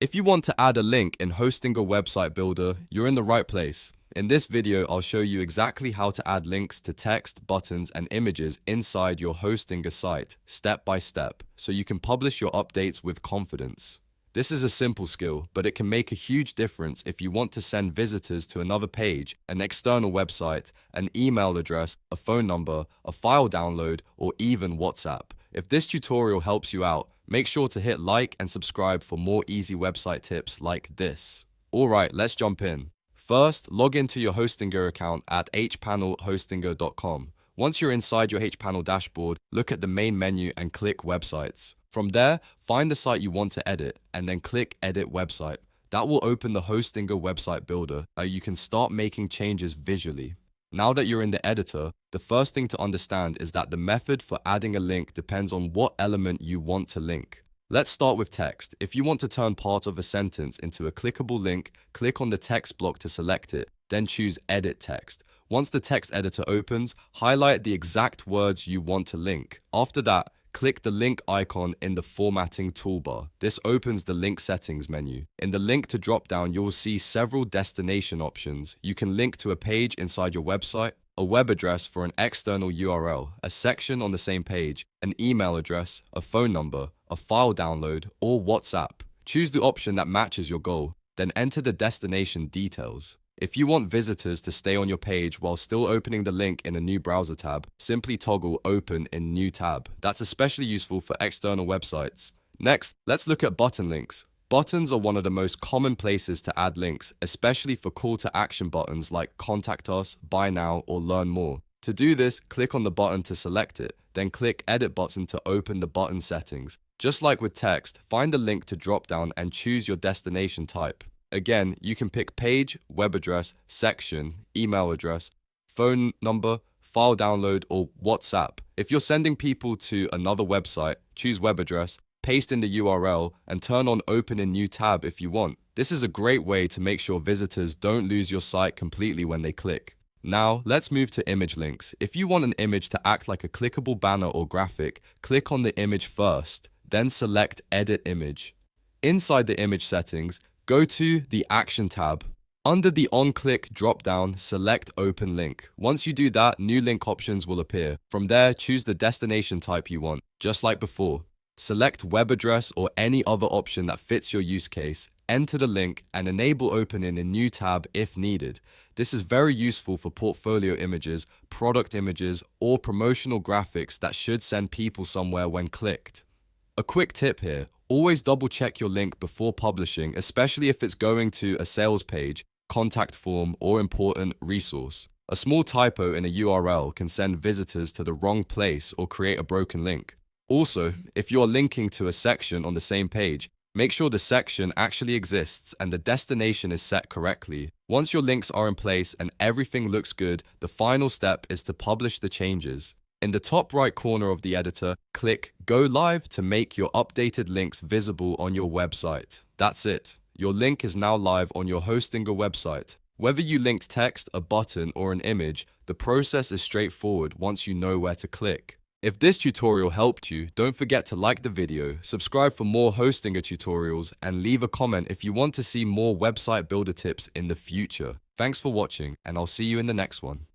If you want to add a link in hosting a website builder, you're in the right place. In this video, I'll show you exactly how to add links to text, buttons, and images inside your hosting a site, step by step, so you can publish your updates with confidence. This is a simple skill, but it can make a huge difference if you want to send visitors to another page, an external website, an email address, a phone number, a file download, or even WhatsApp. If this tutorial helps you out, make sure to hit like and subscribe for more easy website tips like this. Alright, let's jump in. First, log into your Hostinger account at hpanelhostinger.com. Once you're inside your hPanel dashboard, look at the main menu and click Websites. From there, find the site you want to edit and then click Edit Website. That will open the Hostinger website builder and you can start making changes visually. Now that you're in the editor, the first thing to understand is that the method for adding a link depends on what element you want to link. Let's start with text. If you want to turn part of a sentence into a clickable link, click on the text block to select it, then choose Edit Text. Once the text editor opens, highlight the exact words you want to link. After that, click the link icon in the formatting toolbar. This opens the link settings menu. In the link to dropdown, you will see several destination options. You can link to a page inside your website, a web address for an external URL, a section on the same page, an email address, a phone number, a file download, or WhatsApp. Choose the option that matches your goal, then enter the destination details. If you want visitors to stay on your page while still opening the link in a new browser tab, simply toggle Open in New Tab. That's especially useful for external websites. Next, let's look at button links. Buttons are one of the most common places to add links, especially for call to action buttons like Contact Us, Buy Now, or Learn More. To do this, click on the button to select it, then click Edit Button to open the button settings. Just like with text, find the link to drop down and choose your destination type. Again, you can pick page, web address, section, email address, phone number, file download, or WhatsApp. If you're sending people to another website, choose web address, paste in the URL, and turn on Open in New Tab if you want. This is a great way to make sure visitors don't lose your site completely when they click. Now, let's move to image links. If you want an image to act like a clickable banner or graphic, click on the image first, then select Edit Image. Inside the image settings, go to the Action tab. Under the On-Click drop-down, select Open Link. Once you do that, new link options will appear. From there, choose the destination type you want, just like before. Select web address or any other option that fits your use case, enter the link, and enable Open in a new tab if needed. This is very useful for portfolio images, product images, or promotional graphics that should send people somewhere when clicked. A quick tip here. Always double check your link before publishing, especially if it's going to a sales page, contact form, or important resource. A small typo in a URL can send visitors to the wrong place or create a broken link. Also, if you are linking to a section on the same page, make sure the section actually exists and the destination is set correctly. Once your links are in place and everything looks good, the final step is to publish the changes. In the top right corner of the editor, click Go Live to make your updated links visible on your website. That's it. Your link is now live on your Hostinger website. Whether you linked text, a button, or an image, the process is straightforward once you know where to click. If this tutorial helped you, don't forget to like the video, subscribe for more Hostinger tutorials, and leave a comment if you want to see more website builder tips in the future. Thanks for watching, and I'll see you in the next one.